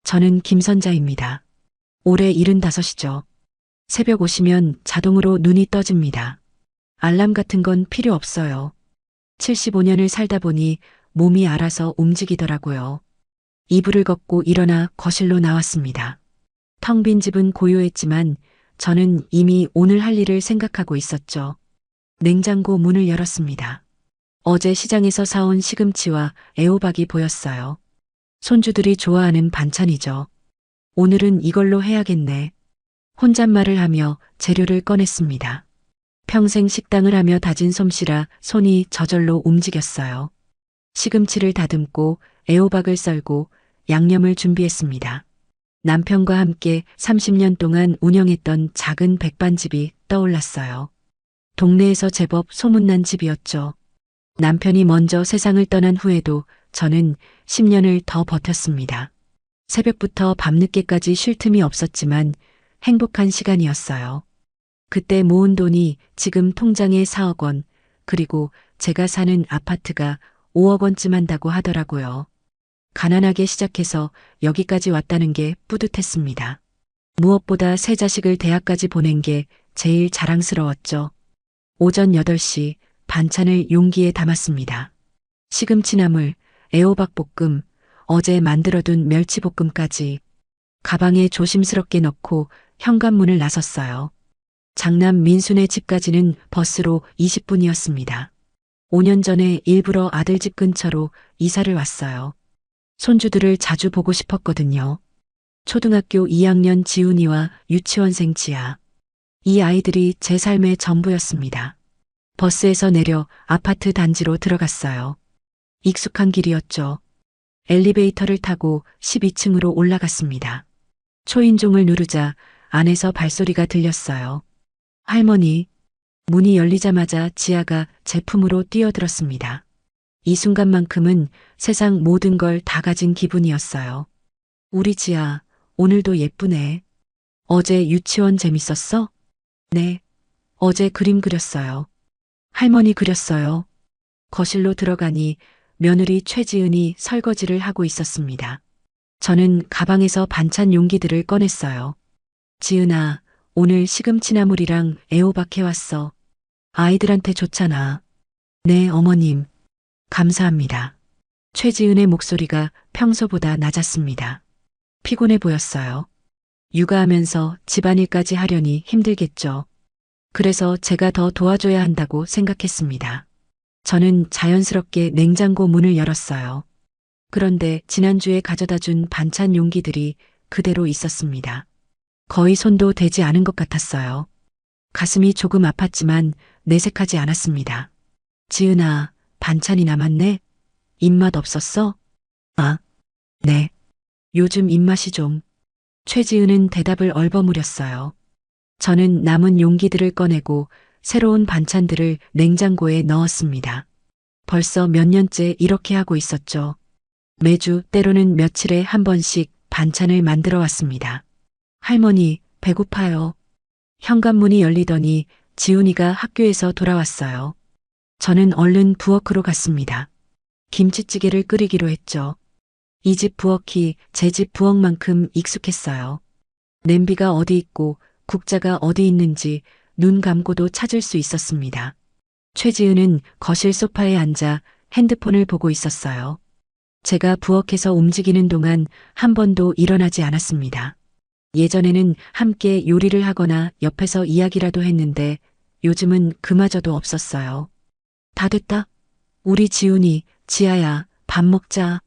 저는 김선자입니다. 올해 75이죠. 새벽 오시면 자동으로 눈이 떠집니다. 알람 같은 건 필요 없어요. 75년을 살다 보니 몸이 알아서 움직이더라고요. 이불을 걷고 일어나 거실로 나왔습니다. 텅 빈 집은 고요했지만 저는 이미 오늘 할 일을 생각하고 있었죠. 냉장고 문을 열었습니다. 어제 시장에서 사온 시금치와 애호박이 보였어요. 손주들이 좋아하는 반찬이죠. 오늘은 이걸로 해야겠네. 혼잣말을 하며 재료를 꺼냈습니다. 평생 식당을 하며 다진 솜씨라 손이 저절로 움직였어요. 시금치를 다듬고 애호박을 썰고 양념을 준비했습니다. 남편과 함께 30년 동안 운영했던 작은 백반집이 떠올랐어요. 동네에서 제법 소문난 집이었죠. 남편이 먼저 세상을 떠난 후에도 저는 10년을 더 버텼습니다. 새벽부터 밤늦게까지 쉴 틈이 없었지만 행복한 시간이었어요. 그때 모은 돈이 지금 통장에 4억 원, 그리고 제가 사는 아파트가 5억 원쯤 한다고 하더라고요. 가난하게 시작해서 여기까지 왔다는 게 뿌듯했습니다. 무엇보다 세 자식을 대학까지 보낸 게 제일 자랑스러웠죠. 오전 8시 반찬을 용기에 담았습니다. 시금치나물, 애호박볶음, 어제 만들어둔 멸치볶음까지 가방에 조심스럽게 넣고 현관문을 나섰어요. 장남 민순의 집까지는 버스로 20분이었습니다. 5년 전에 일부러 아들 집 근처로 이사를 왔어요. 손주들을 자주 보고 싶었거든요. 초등학교 2학년 지훈이와 유치원생 지아. 이 아이들이 제 삶의 전부였습니다. 버스에서 내려 아파트 단지로 들어갔어요. 익숙한 길이었죠. 엘리베이터를 타고 12층으로 올라갔습니다. 초인종을 누르자 안에서 발소리가 들렸어요. 할머니, 문이 열리자마자 지아가 제 품으로 뛰어들었습니다. 이 순간만큼은 세상 모든 걸 다 가진 기분이었어요. 우리 지아, 오늘도 예쁘네. 어제 유치원 재밌었어? 네. 어제 그림 그렸어요. 할머니 그렸어요. 거실로 들어가니 며느리 최지은이 설거지를 하고 있었습니다. 저는 가방에서 반찬 용기들을 꺼냈어요. 지은아, 오늘 시금치나물이랑 애호박 해왔어. 아이들한테 좋잖아. 네, 어머님. 감사합니다. 최지은의 목소리가 평소보다 낮았습니다. 피곤해 보였어요. 육아하면서 집안일까지 하려니 힘들겠죠. 그래서 제가 더 도와줘야 한다고 생각했습니다. 저는 자연스럽게 냉장고 문을 열었어요. 그런데 지난주에 가져다 준 반찬 용기들이 그대로 있었습니다. 거의 손도 대지 않은 것 같았어요. 가슴이 조금 아팠지만 내색하지 않았습니다. 지은아, 반찬이 남았네? 입맛 없었어? 아, 네. 요즘 입맛이 좀. 최지은은 대답을 얼버무렸어요. 저는 남은 용기들을 꺼내고 새로운 반찬들을 냉장고에 넣었습니다. 벌써 몇 년째 이렇게 하고 있었죠. 매주 때로는 며칠에 한 번씩 반찬을 만들어 왔습니다. 할머니, 배고파요. 현관문이 열리더니 지훈이가 학교에서 돌아왔어요. 저는 얼른 부엌으로 갔습니다. 김치찌개를 끓이기로 했죠. 이 집 부엌이 제 집 부엌만큼 익숙했어요. 냄비가 어디 있고 국자가 어디 있는지 눈 감고도 찾을 수 있었습니다. 최지은은 거실 소파에 앉아 핸드폰을 보고 있었어요. 제가 부엌에서 움직이는 동안 한 번도 일어나지 않았습니다. 예전에는 함께 요리를 하거나 옆에서 이야기라도 했는데 요즘은 그마저도 없었어요. 다 됐다. 우리 지훈이, 지아야, 밥 먹자.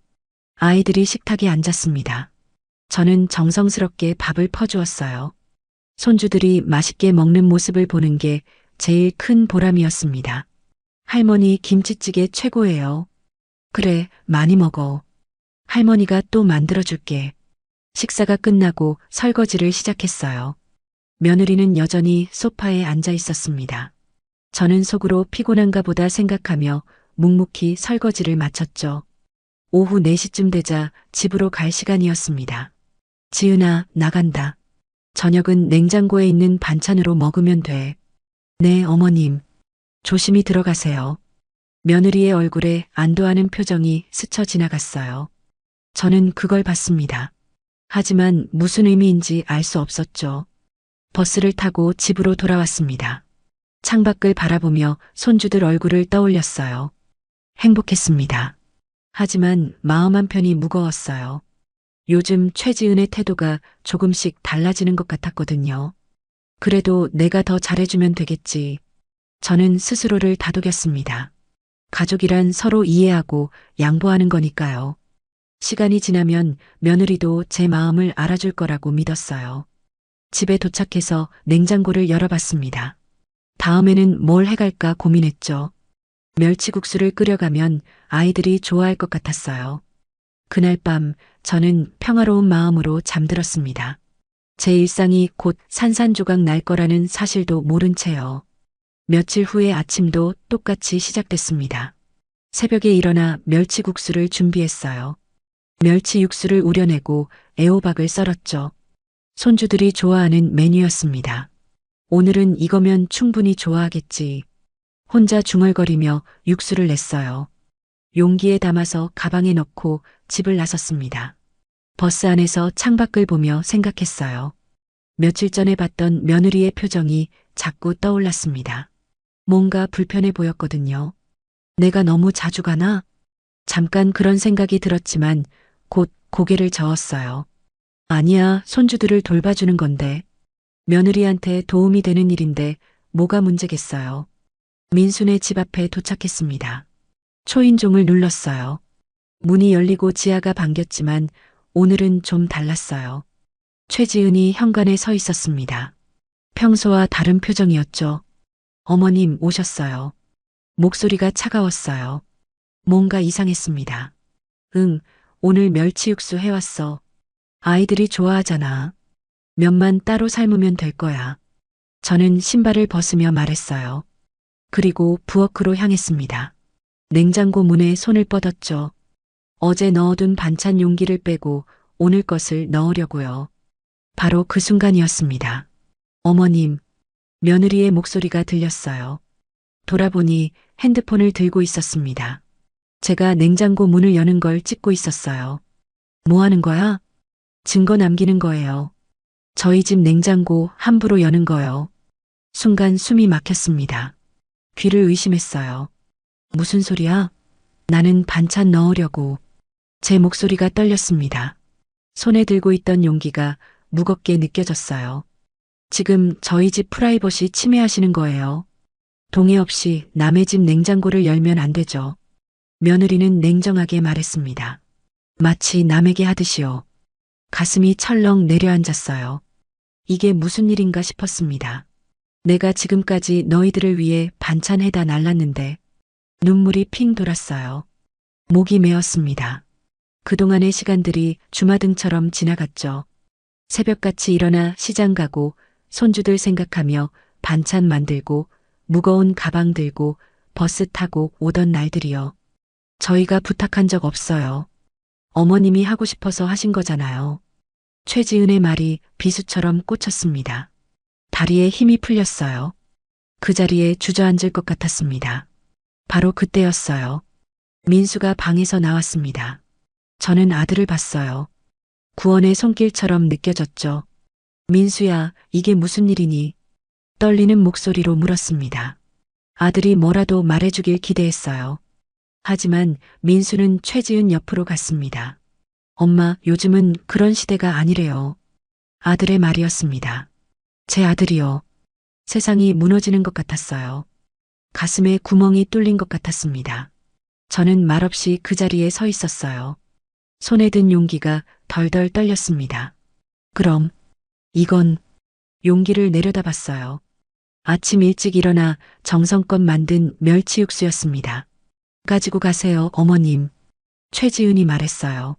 아이들이 식탁에 앉았습니다. 저는 정성스럽게 밥을 퍼주었어요. 손주들이 맛있게 먹는 모습을 보는 게 제일 큰 보람이었습니다. 할머니 김치찌개 최고예요. 그래, 많이 먹어. 할머니가 또 만들어줄게. 식사가 끝나고 설거지를 시작했어요. 며느리는 여전히 소파에 앉아 있었습니다. 저는 속으로 피곤한가 보다 생각하며 묵묵히 설거지를 마쳤죠. 오후 4시쯤 되자 집으로 갈 시간이었습니다. 지은아, 나간다. 저녁은 냉장고에 있는 반찬으로 먹으면 돼. 네, 어머님. 조심히 들어가세요. 며느리의 얼굴에 안도하는 표정이 스쳐 지나갔어요. 저는 그걸 봤습니다. 하지만 무슨 의미인지 알 수 없었죠. 버스를 타고 집으로 돌아왔습니다. 창밖을 바라보며 손주들 얼굴을 떠올렸어요. 행복했습니다. 하지만 마음 한편이 무거웠어요. 요즘 최지은의 태도가 조금씩 달라지는 것 같았거든요. 그래도 내가 더 잘해주면 되겠지. 저는 스스로를 다독였습니다. 가족이란 서로 이해하고 양보하는 거니까요. 시간이 지나면 며느리도 제 마음을 알아줄 거라고 믿었어요. 집에 도착해서 냉장고를 열어봤습니다. 다음에는 뭘 해갈까 고민했죠. 멸치국수를 끓여가면 아이들이 좋아할 것 같았어요. 그날 밤 저는 평화로운 마음으로 잠들었습니다. 제 일상이 곧 산산조각 날 거라는 사실도 모른 채요. 며칠 후의 아침도 똑같이 시작됐습니다. 새벽에 일어나 멸치국수를 준비했어요. 멸치 육수를 우려내고 애호박을 썰었죠. 손주들이 좋아하는 메뉴였습니다. 오늘은 이거면 충분히 좋아하겠지. 혼자 중얼거리며 육수를 냈어요. 용기에 담아서 가방에 넣고 집을 나섰습니다. 버스 안에서 창밖을 보며 생각했어요. 며칠 전에 봤던 며느리의 표정이 자꾸 떠올랐습니다. 뭔가 불편해 보였거든요. 내가 너무 자주 가나? 잠깐 그런 생각이 들었지만 곧 고개를 저었어요. 아니야, 손주들을 돌봐주는 건데. 며느리한테 도움이 되는 일인데 뭐가 문제겠어요. 민수네 집 앞에 도착했습니다. 초인종을 눌렀어요. 문이 열리고 지아가 반겼지만 오늘은 좀 달랐어요. 최지은이 현관에 서 있었습니다. 평소와 다른 표정이었죠. 어머님 오셨어요. 목소리가 차가웠어요. 뭔가 이상했습니다. 응, 오늘 멸치 육수 해왔어. 아이들이 좋아하잖아. 면만 따로 삶으면 될 거야. 저는 신발을 벗으며 말했어요. 그리고 부엌으로 향했습니다. 냉장고 문에 손을 뻗었죠. 어제 넣어둔 반찬 용기를 빼고 오늘 것을 넣으려고요. 바로 그 순간이었습니다. 어머님, 며느리의 목소리가 들렸어요. 돌아보니 핸드폰을 들고 있었습니다. 제가 냉장고 문을 여는 걸 찍고 있었어요. 뭐 하는 거야? 증거 남기는 거예요. 저희 집 냉장고 함부로 여는 거요. 순간 숨이 막혔습니다. 귀를 의심했어요. 무슨 소리야? 나는 반찬 넣으려고. 제 목소리가 떨렸습니다. 손에 들고 있던 용기가 무겁게 느껴졌어요. 지금 저희 집 프라이버시 침해하시는 거예요. 동의 없이 남의 집 냉장고를 열면 안 되죠. 며느리는 냉정하게 말했습니다. 마치 남에게 하듯이요. 가슴이 철렁 내려앉았어요. 이게 무슨 일인가 싶었습니다. 내가 지금까지 너희들을 위해 반찬 해다 날랐는데 눈물이 핑 돌았어요. 목이 메었습니다. 그동안의 시간들이 주마등처럼 지나갔죠. 새벽같이 일어나 시장 가고 손주들 생각하며 반찬 만들고 무거운 가방 들고 버스 타고 오던 날들이요. 저희가 부탁한 적 없어요. 어머님이 하고 싶어서 하신 거잖아요. 최지은의 말이 비수처럼 꽂혔습니다. 다리에 힘이 풀렸어요. 그 자리에 주저앉을 것 같았습니다. 바로 그때였어요. 민수가 방에서 나왔습니다. 저는 아들을 봤어요. 구원의 손길처럼 느껴졌죠. 민수야, 이게 무슨 일이니? 떨리는 목소리로 물었습니다. 아들이 뭐라도 말해주길 기대했어요. 하지만 민수는 최지은 옆으로 갔습니다. 엄마, 요즘은 그런 시대가 아니래요. 아들의 말이었습니다. 제 아들이요. 세상이 무너지는 것 같았어요. 가슴에 구멍이 뚫린 것 같았습니다. 저는 말없이 그 자리에 서 있었어요. 손에 든 용기가 덜덜 떨렸습니다. 그럼 이건 용기를 내려다봤어요. 아침 일찍 일어나 정성껏 만든 멸치 육수였습니다. 가지고 가세요, 어머님. 최지은이 말했어요.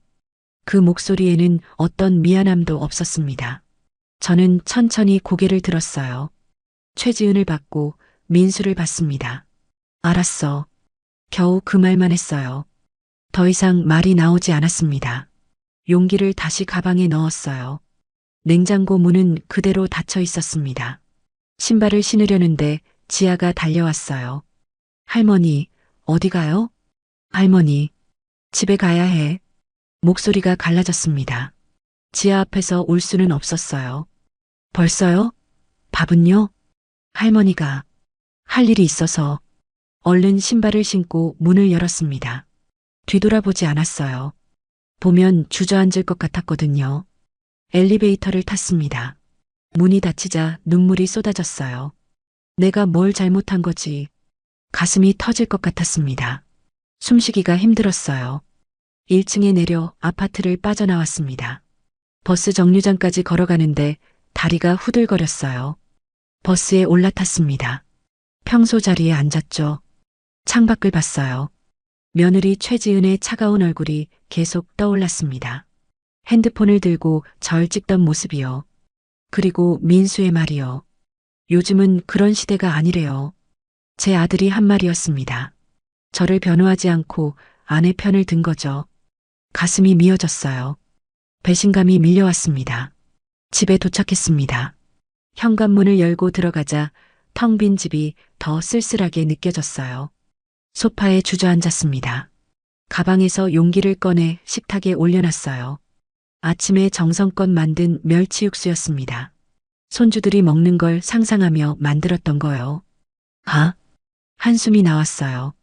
그 목소리에는 어떤 미안함도 없었습니다. 저는 천천히 고개를 들었어요. 최지은을 받고 민수를 봤습니다. 알았어. 겨우 그 말만 했어요. 더 이상 말이 나오지 않았습니다. 용기를 다시 가방에 넣었어요. 냉장고 문은 그대로 닫혀 있었습니다. 신발을 신으려는데 지아가 달려왔어요. 할머니, 어디 가요? 할머니, 집에 가야 해. 목소리가 갈라졌습니다. 지하 앞에서 울 수는 없었어요. 벌써요? 밥은요? 할머니가 할 일이 있어서 얼른 신발을 신고 문을 열었습니다. 뒤돌아보지 않았어요. 보면 주저앉을 것 같았거든요. 엘리베이터를 탔습니다. 문이 닫히자 눈물이 쏟아졌어요. 내가 뭘 잘못한 거지. 가슴이 터질 것 같았습니다. 숨쉬기가 힘들었어요. 1층에 내려 아파트를 빠져나왔습니다. 버스 정류장까지 걸어가는데 다리가 후들거렸어요. 버스에 올라탔습니다. 평소 자리에 앉았죠. 창밖을 봤어요. 며느리 최지은의 차가운 얼굴이 계속 떠올랐습니다. 핸드폰을 들고 절 찍던 모습이요. 그리고 민수의 말이요. 요즘은 그런 시대가 아니래요. 제 아들이 한 말이었습니다. 저를 변호하지 않고 아내 편을 든 거죠. 가슴이 미어졌어요. 배신감이 밀려왔습니다. 집에 도착했습니다. 현관문을 열고 들어가자 텅 빈 집이 더 쓸쓸하게 느껴졌어요. 소파에 주저앉았습니다. 가방에서 용기를 꺼내 식탁에 올려놨어요. 아침에 정성껏 만든 멸치 육수였습니다. 손주들이 먹는 걸 상상하며 만들었던 거요. 아, 한숨이 나왔어요.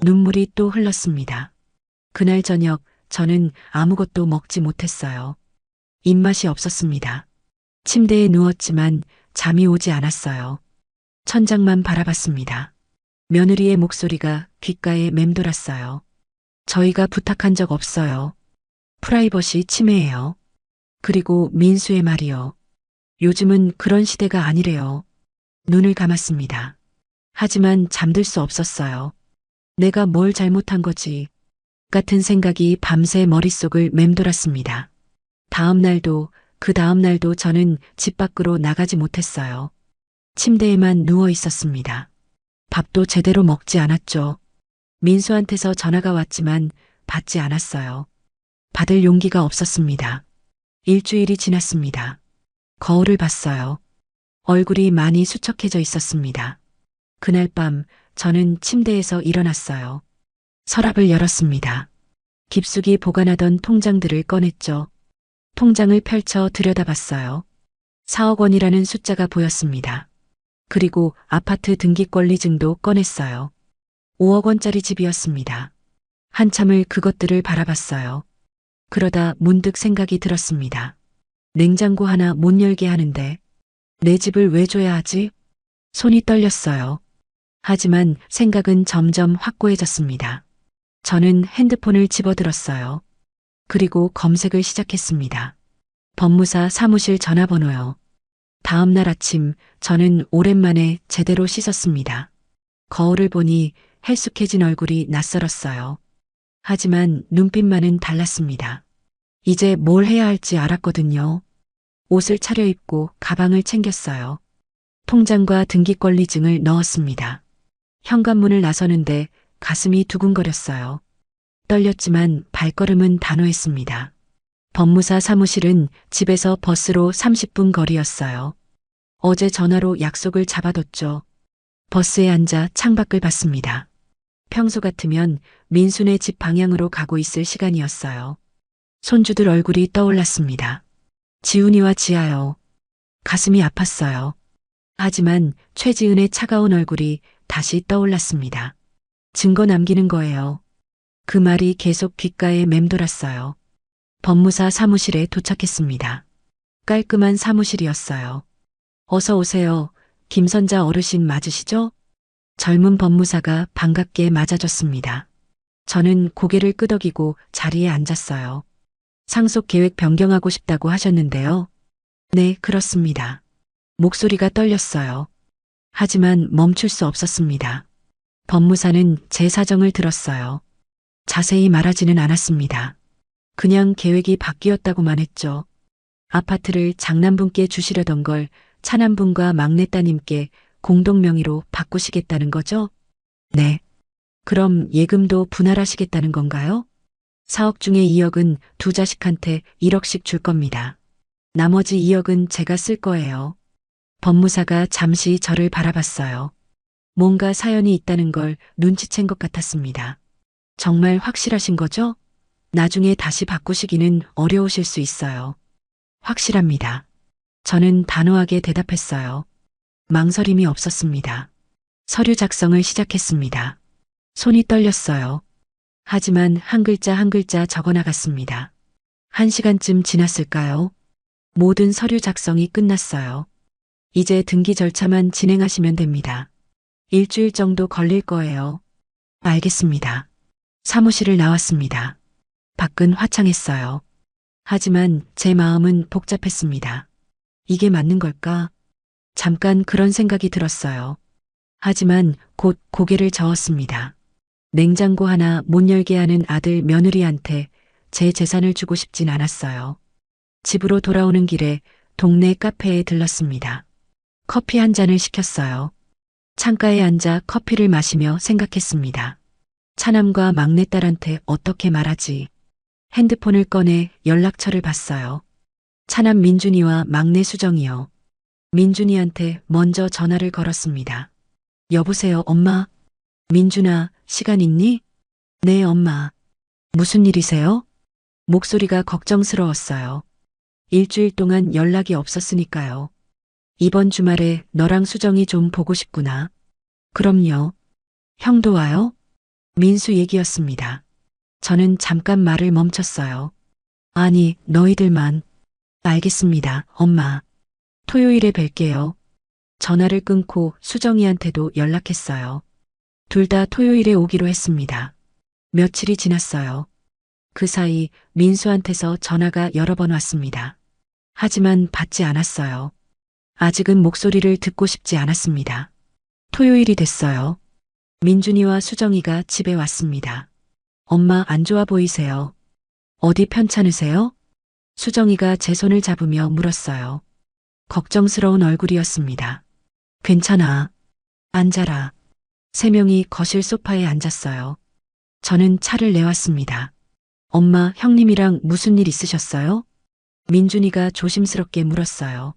눈물이 또 흘렀습니다. 그날 저녁 저는 아무것도 먹지 못했어요. 입맛이 없었습니다. 침대에 누웠지만 잠이 오지 않았어요. 천장만 바라봤습니다. 며느리의 목소리가 귓가에 맴돌았어요. 저희가 부탁한 적 없어요. 프라이버시 침해예요. 그리고 민수의 말이요. 요즘은 그런 시대가 아니래요. 눈을 감았습니다. 하지만 잠들 수 없었어요. 내가 뭘 잘못한 거지. 같은 생각이 밤새 머릿속을 맴돌았습니다. 다음 날도 그 다음 날도 저는 집 밖으로 나가지 못했어요. 침대에만 누워 있었습니다. 밥도 제대로 먹지 않았죠. 민수한테서 전화가 왔지만 받지 않았어요. 받을 용기가 없었습니다. 일주일이 지났습니다. 거울을 봤어요. 얼굴이 많이 수척해져 있었습니다. 그날 밤 저는 침대에서 일어났어요. 서랍을 열었습니다. 깊숙이 보관하던 통장들을 꺼냈죠. 통장을 펼쳐 들여다봤어요. 4억 원이라는 숫자가 보였습니다. 그리고 아파트 등기권리증도 꺼냈어요. 5억 원짜리 집이었습니다. 한참을 그것들을 바라봤어요. 그러다 문득 생각이 들었습니다. 냉장고 하나 못 열게 하는데 내 집을 왜 줘야 하지? 손이 떨렸어요. 하지만 생각은 점점 확고해졌습니다. 저는 핸드폰을 집어들었어요. 그리고 검색을 시작했습니다. 법무사 사무실 전화번호요. 다음 날 아침 저는 오랜만에 제대로 씻었습니다. 거울을 보니 헬쑥해진 얼굴이 낯설었어요. 하지만 눈빛만은 달랐습니다. 이제 뭘 해야 할지 알았거든요. 옷을 차려입고 가방을 챙겼어요. 통장과 등기권리증을 넣었습니다. 현관문을 나서는데 가슴이 두근거렸어요. 떨렸지만 발걸음은 단호했습니다. 법무사 사무실은 집에서 버스로 30분 거리였어요. 어제 전화로 약속을 잡아뒀죠. 버스에 앉아 창밖을 봤습니다. 평소 같으면 민수네 집 방향으로 가고 있을 시간이었어요. 손주들 얼굴이 떠올랐습니다. 지훈이와 지아요. 가슴이 아팠어요. 하지만 최지은의 차가운 얼굴이 다시 떠올랐습니다. 증거 남기는 거예요. 그 말이 계속 귓가에 맴돌았어요. 법무사 사무실에 도착했습니다. 깔끔한 사무실이었어요. 어서 오세요. 김선자 어르신 맞으시죠? 젊은 법무사가 반갑게 맞아줬습니다. 저는 고개를 끄덕이고 자리에 앉았어요. 상속 계획 변경하고 싶다고 하셨는데요. 네, 그렇습니다. 목소리가 떨렸어요. 하지만 멈출 수 없었습니다. 법무사는 제 사정을 들었어요. 자세히 말하지는 않았습니다. 그냥 계획이 바뀌었다고만 했죠. 아파트를 장남분께 주시려던 걸 차남분과 막내따님께 공동 명의로 바꾸시겠다는 거죠? 네. 그럼 예금도 분할하시겠다는 건가요? 4억 중에 2억은 두 자식한테 1억씩 줄 겁니다. 나머지 2억은 제가 쓸 거예요. 법무사가 잠시 저를 바라봤어요. 뭔가 사연이 있다는 걸 눈치챈 것 같았습니다. 정말 확실하신 거죠? 나중에 다시 바꾸시기는 어려우실 수 있어요. 확실합니다. 저는 단호하게 대답했어요. 망설임이 없었습니다. 서류 작성을 시작했습니다. 손이 떨렸어요. 하지만 한 글자 한 글자 적어 나갔습니다. 1시간쯤 지났을까요? 모든 서류 작성이 끝났어요. 이제 등기 절차만 진행하시면 됩니다. 일주일 정도 걸릴 거예요. 알겠습니다. 사무실을 나왔습니다. 밖은 화창했어요. 하지만 제 마음은 복잡했습니다. 이게 맞는 걸까? 잠깐 그런 생각이 들었어요. 하지만 곧 고개를 저었습니다. 냉장고 하나 못 열게 하는 아들 며느리한테 제 재산을 주고 싶진 않았어요. 집으로 돌아오는 길에 동네 카페에 들렀습니다. 커피 한 잔을 시켰어요. 창가에 앉아 커피를 마시며 생각했습니다. 차남과 막내딸한테 어떻게 말하지? 핸드폰을 꺼내 연락처를 봤어요. 차남 민준이와 막내 수정이요. 민준이한테 먼저 전화를 걸었습니다. 여보세요, 엄마? 민준아, 시간 있니? 네, 엄마. 무슨 일이세요? 목소리가 걱정스러웠어요. 일주일 동안 연락이 없었으니까요. 이번 주말에 너랑 수정이 좀 보고 싶구나. 그럼요. 형도 와요? 민수 얘기였습니다. 저는 잠깐 말을 멈췄어요. 아니, 너희들만. 알겠습니다, 엄마. 토요일에 뵐게요. 전화를 끊고 수정이한테도 연락했어요. 둘 다 토요일에 오기로 했습니다. 며칠이 지났어요. 그 사이 민수한테서 전화가 여러 번 왔습니다. 하지만 받지 않았어요. 아직은 목소리를 듣고 싶지 않았습니다. 토요일이 됐어요. 민준이와 수정이가 집에 왔습니다. 엄마 안 좋아 보이세요? 어디 편찮으세요? 수정이가 제 손을 잡으며 물었어요. 걱정스러운 얼굴이었습니다. 괜찮아. 앉아라. 세 명이 거실 소파에 앉았어요. 저는 차를 내왔습니다. 엄마, 형님이랑 무슨 일 있으셨어요? 민준이가 조심스럽게 물었어요.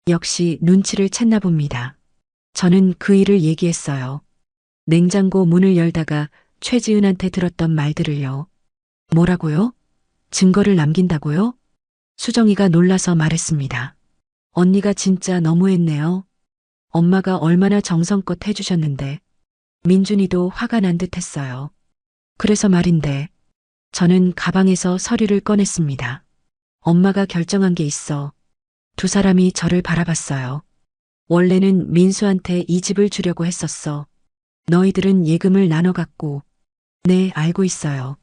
역시 눈치를 챘나 봅니다. 저는 그 일을 얘기했어요. 냉장고 문을 열다가 최지은한테 들었던 말들을요. 뭐라고요? 증거를 남긴다고요? 수정이가 놀라서 말했습니다. 언니가 진짜 너무했네요. 엄마가 얼마나 정성껏 해주셨는데. 민준이도 화가 난 듯 했어요. 그래서 말인데, 저는 가방에서 서류를 꺼냈습니다. 엄마가 결정한 게 있어. 두 사람이 저를 바라봤어요. 원래는 민수한테 이 집을 주려고 했었어. 너희들은 예금을 나눠 갖고. 네, 알고 있어요.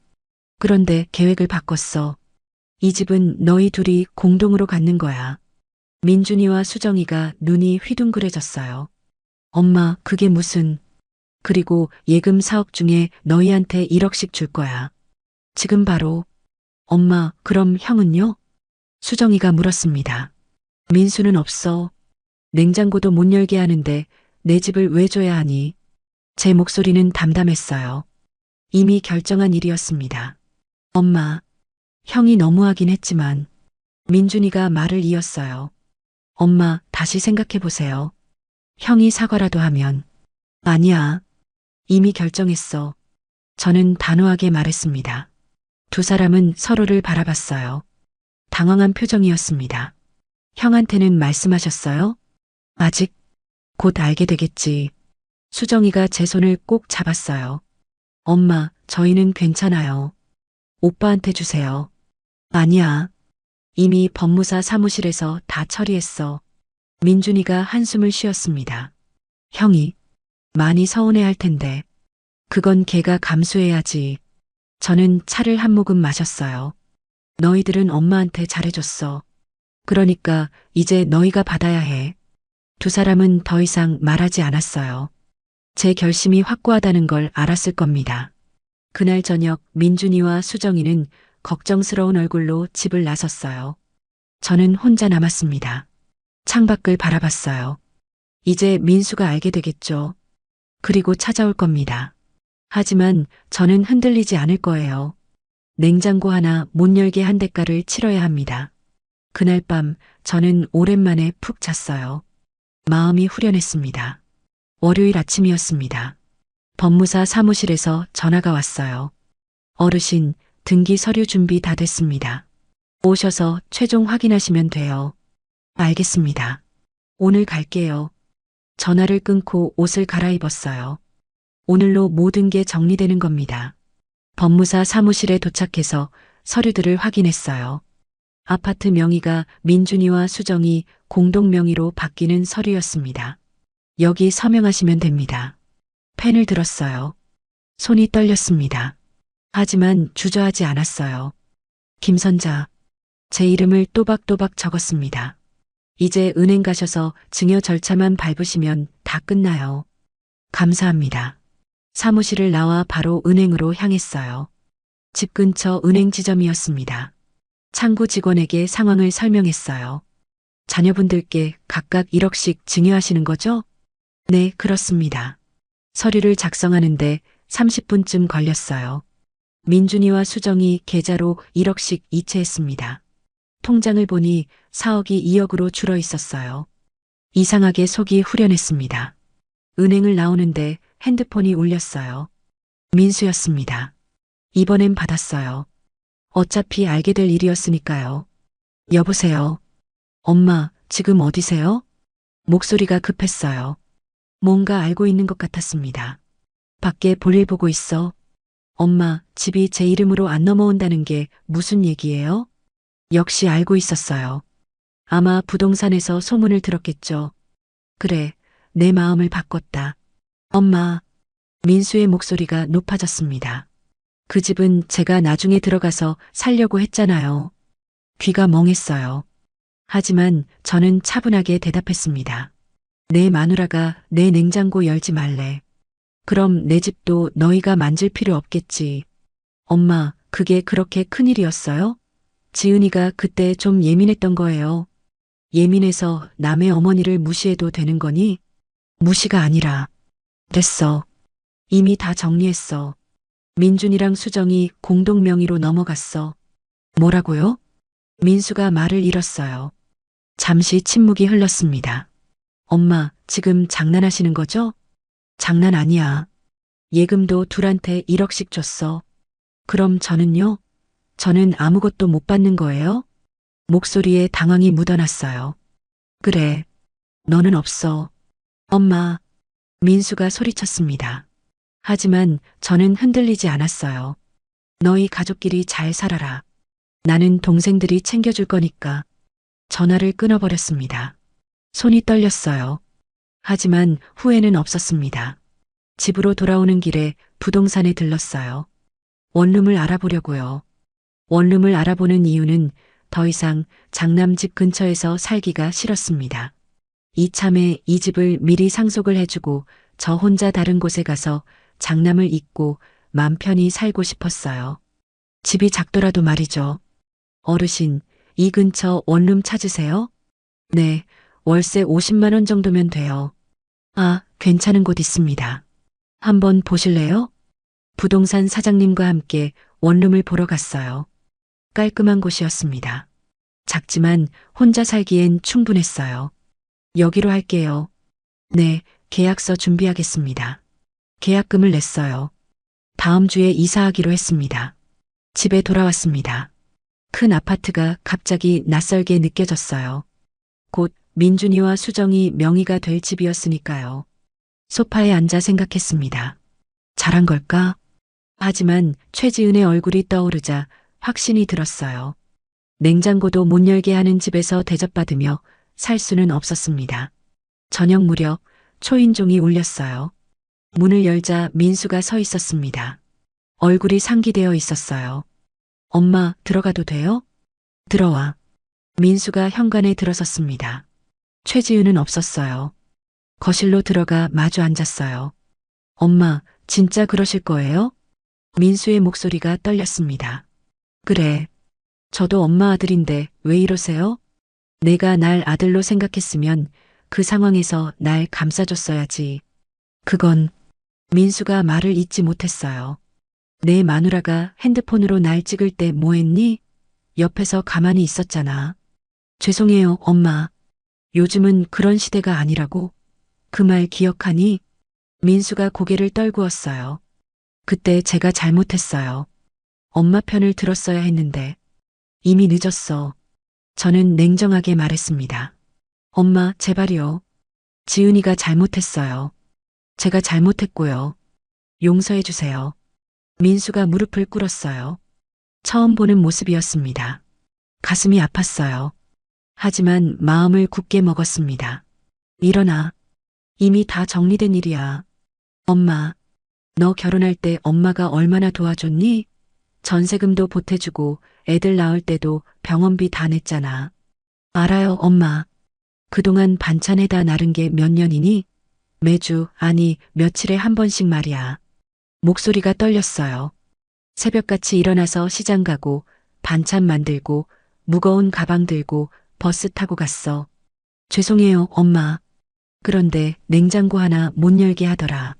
그런데 계획을 바꿨어. 이 집은 너희 둘이 공동으로 갖는 거야. 민준이와 수정이가 눈이 휘둥그레졌어요. 엄마, 그게 무슨... 그리고 예금 4억 중에 너희한테 1억씩 줄 거야. 지금 바로. 엄마, 그럼 형은요? 수정이가 물었습니다. 민수는 없어. 냉장고도 못 열게 하는데 내 집을 왜 줘야 하니? 제 목소리는 담담했어요. 이미 결정한 일이었습니다. 엄마, 형이 너무하긴 했지만. 민준이가 말을 이었어요. 엄마, 다시 생각해 보세요. 형이 사과라도 하면. 아니야. 이미 결정했어. 저는 단호하게 말했습니다. 두 사람은 서로를 바라봤어요. 당황한 표정이었습니다. 형한테는 말씀하셨어요? 아직? 곧 알게 되겠지. 수정이가 제 손을 꼭 잡았어요. 엄마, 저희는 괜찮아요. 오빠한테 주세요. 아니야. 이미 법무사 사무실에서 다 처리했어. 민준이가 한숨을 쉬었습니다. 형이 많이 서운해할 텐데. 그건 걔가 감수해야지. 저는 차를 한 모금 마셨어요. 너희들은 엄마한테 잘해줬어. 그러니까 이제 너희가 받아야 해. 두 사람은 더 이상 말하지 않았어요. 제 결심이 확고하다는 걸 알았을 겁니다. 그날 저녁 민준이와 수정이는 걱정스러운 얼굴로 집을 나섰어요. 저는 혼자 남았습니다. 창밖을 바라봤어요. 이제 민수가 알게 되겠죠. 그리고 찾아올 겁니다. 하지만 저는 흔들리지 않을 거예요. 냉장고 하나 못 열게 한 대가를 치러야 합니다. 그날 밤 저는 오랜만에 푹 잤어요. 마음이 후련했습니다. 월요일 아침이었습니다. 법무사 사무실에서 전화가 왔어요. 어르신, 등기 서류 준비 다 됐습니다. 오셔서 최종 확인하시면 돼요. 알겠습니다. 오늘 갈게요. 전화를 끊고 옷을 갈아입었어요. 오늘로 모든 게 정리되는 겁니다. 법무사 사무실에 도착해서 서류들을 확인했어요. 아파트 명의가 민준이와 수정이 공동 명의로 바뀌는 서류였습니다. 여기 서명하시면 됩니다. 펜을 들었어요. 손이 떨렸습니다. 하지만 주저하지 않았어요. 김선자. 제 이름을 또박또박 적었습니다. 이제 은행 가셔서 증여 절차만 밟으시면 다 끝나요. 감사합니다. 사무실을 나와 바로 은행으로 향했어요. 집 근처 은행 지점이었습니다. 창구 직원에게 상황을 설명했어요. 자녀분들께 각각 1억씩 증여하시는 거죠? 네, 그렇습니다. 서류를 작성하는데 30분쯤 걸렸어요. 민준이와 수정이 계좌로 1억씩 이체했습니다. 통장을 보니 4억이 2억으로 줄어 있었어요. 이상하게 속이 후련했습니다. 은행을 나오는데 핸드폰이 울렸어요. 민수였습니다. 이번엔 받았어요. 어차피 알게 될 일이었으니까요. 여보세요. 엄마, 지금 어디세요? 목소리가 급했어요. 뭔가 알고 있는 것 같았습니다. 밖에 볼일 보고 있어. 엄마, 집이 제 이름으로 안 넘어온다는 게 무슨 얘기예요? 역시 알고 있었어요. 아마 부동산에서 소문을 들었겠죠. 그래, 내 마음을 바꿨다. 엄마, 민수의 목소리가 높아졌습니다. 그 집은 제가 나중에 들어가서 살려고 했잖아요. 귀가 멍했어요. 하지만 저는 차분하게 대답했습니다. 내 마누라가 내 냉장고 열지 말래. 그럼 내 집도 너희가 만질 필요 없겠지. 엄마, 그게 그렇게 큰일이었어요? 지은이가 그때 좀 예민했던 거예요. 예민해서 남의 어머니를 무시해도 되는 거니? 무시가 아니라. 됐어. 이미 다 정리했어. 민준이랑 수정이 공동 명의로 넘어갔어. 뭐라고요? 민수가 말을 잃었어요. 잠시 침묵이 흘렀습니다. 엄마, 지금 장난하시는 거죠? 장난 아니야. 예금도 둘한테 1억씩 줬어. 그럼 저는요? 저는 아무것도 못 받는 거예요? 목소리에 당황이 묻어났어요. 그래. 너는 없어. 엄마. 민수가 소리쳤습니다. 하지만 저는 흔들리지 않았어요. 너희 가족끼리 잘 살아라. 나는 동생들이 챙겨줄 거니까. 전화를 끊어버렸습니다. 손이 떨렸어요. 하지만 후회는 없었습니다. 집으로 돌아오는 길에 부동산에 들렀어요. 원룸을 알아보려고요. 원룸을 알아보는 이유는 더 이상 장남집 근처에서 살기가 싫었습니다. 이참에 이 집을 미리 상속을 해주고 저 혼자 다른 곳에 가서 장남을 잊고 맘 편히 살고 싶었어요. 집이 작더라도 말이죠. 어르신, 이 근처 원룸 찾으세요? 네, 월세 50만 원 정도면 돼요. 아, 괜찮은 곳 있습니다. 한번 보실래요? 부동산 사장님과 함께 원룸을 보러 갔어요. 깔끔한 곳이었습니다. 작지만 혼자 살기엔 충분했어요. 여기로 할게요. 네, 계약서 준비하겠습니다. 계약금을 냈어요. 다음 주에 이사하기로 했습니다. 집에 돌아왔습니다. 큰 아파트가 갑자기 낯설게 느껴졌어요. 곧 민준이와 수정이 명의가 될 집이었으니까요. 소파에 앉아 생각했습니다. 잘한 걸까? 하지만 최지은의 얼굴이 떠오르자 확신이 들었어요. 냉장고도 못 열게 하는 집에서 대접받으며 살 수는 없었습니다. 저녁 무렵 초인종이 울렸어요. 문을 열자 민수가 서 있었습니다. 얼굴이 상기되어 있었어요. 엄마, 들어가도 돼요? 들어와. 민수가 현관에 들어섰습니다. 최지은은 없었어요. 거실로 들어가 마주 앉았어요. 엄마, 진짜 그러실 거예요? 민수의 목소리가 떨렸습니다. 그래. 저도 엄마 아들인데 왜 이러세요? 내가 날 아들로 생각했으면 그 상황에서 날 감싸줬어야지. 그건 민수가 말을 잇지 못했어요. 내 마누라가 핸드폰으로 날 찍을 때 뭐 했니? 옆에서 가만히 있었잖아. 죄송해요, 엄마. 요즘은 그런 시대가 아니라고. 그 말 기억하니? 민수가 고개를 떨구었어요. 그때 제가 잘못했어요. 엄마 편을 들었어야 했는데. 이미 늦었어. 저는 냉정하게 말했습니다. 엄마, 제발요. 지은이가 잘못했어요. 제가 잘못했고요. 용서해 주세요. 민수가 무릎을 꿇었어요. 처음 보는 모습이었습니다. 가슴이 아팠어요. 하지만 마음을 굳게 먹었습니다. 일어나. 이미 다 정리된 일이야. 엄마, 너 결혼할 때 엄마가 얼마나 도와줬니? 전세금도 보태주고 애들 낳을 때도 병원비 다 냈잖아. 알아요, 엄마. 그동안 반찬에다 나른 게 몇 년이니? 매주, 아니, 며칠에 한 번씩 말이야. 목소리가 떨렸어요. 새벽같이 일어나서 시장 가고, 반찬 만들고, 무거운 가방 들고, 버스 타고 갔어. 죄송해요, 엄마. 그런데 냉장고 하나 못 열게 하더라.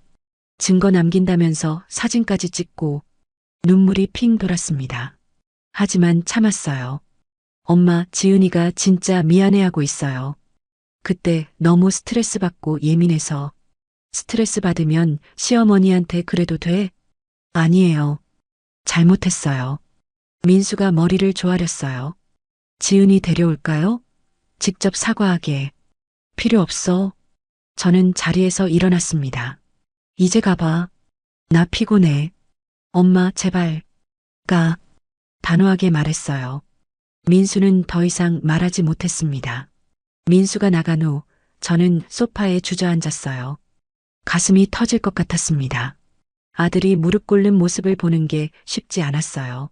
증거 남긴다면서 사진까지 찍고, 눈물이 핑 돌았습니다. 하지만 참았어요. 엄마, 지은이가 진짜 미안해하고 있어요. 그때 너무 스트레스 받고 예민해서. 스트레스 받으면 시어머니한테 그래도 돼? 아니에요. 잘못했어요. 민수가 머리를 조아렸어요. 지은이 데려올까요? 직접 사과하게. 필요 없어. 저는 자리에서 일어났습니다. 이제 가봐. 나 피곤해. 엄마, 제발. 가. 단호하게 말했어요. 민수는 더 이상 말하지 못했습니다. 민수가 나간 후 저는 소파에 주저앉았어요. 가슴이 터질 것 같았습니다. 아들이 무릎 꿇는 모습을 보는 게 쉽지 않았어요.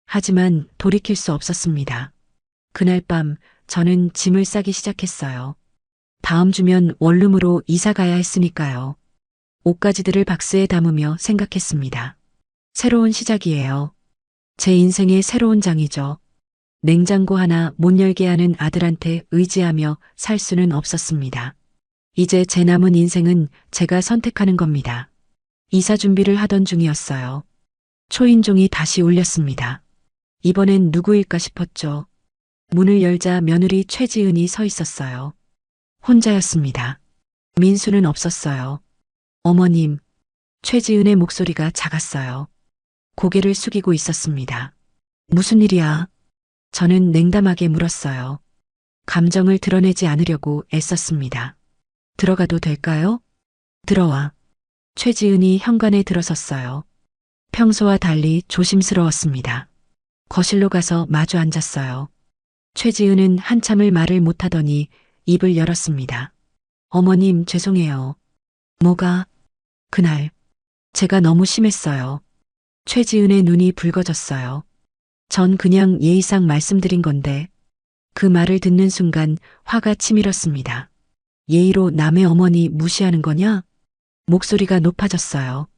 하지만 돌이킬 수 없었습니다. 그날 밤 저는 짐을 싸기 시작했어요. 다음 주면 원룸으로 이사 가야 했으니까요. 옷가지들을 박스에 담으며 생각했습니다. 새로운 시작이에요. 제 인생의 새로운 장이죠. 냉장고 하나 못 열게 하는 아들한테 의지하며 살 수는 없었습니다. 이제 제 남은 인생은 제가 선택하는 겁니다. 이사 준비를 하던 중이었어요. 초인종이 다시 울렸습니다. 이번엔 누구일까 싶었죠. 문을 열자 며느리 최지은이 서 있었어요. 혼자였습니다. 민수는 없었어요. 어머님, 최지은의 목소리가 작았어요. 고개를 숙이고 있었습니다. 무슨 일이야? 저는 냉담하게 물었어요. 감정을 드러내지 않으려고 애썼습니다. 들어가도 될까요? 들어와. 최지은이 현관에 들어섰어요. 평소와 달리 조심스러웠습니다. 거실로 가서 마주 앉았어요. 최지은은 한참을 말을 못하더니 입을 열었습니다. 어머님, 죄송해요. 뭐가? 그날 제가 너무 심했어요. 최지은의 눈이 붉어졌어요. 전 그냥 예의상 말씀드린 건데 그 말을 듣는 순간 화가 치밀었습니다. 예의로 남의 어머니 무시하는 거냐? 목소리가 높아졌어요.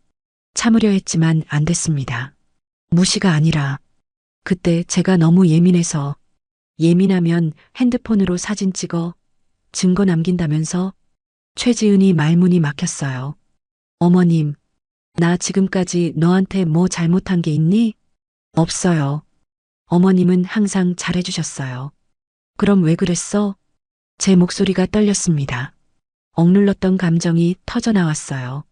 참으려 했지만 안 됐습니다. 무시가 아니라 그때 제가 너무 예민해서 예민하면 핸드폰으로 사진 찍어 증거 남긴다면서 최지은이 말문이 막혔어요. 어머님, 나 지금까지 너한테 뭐 잘못한 게 있니? 없어요. 어머님은 항상 잘해주셨어요. 그럼 왜 그랬어? 제 목소리가 떨렸습니다. 억눌렀던 감정이 터져나왔어요.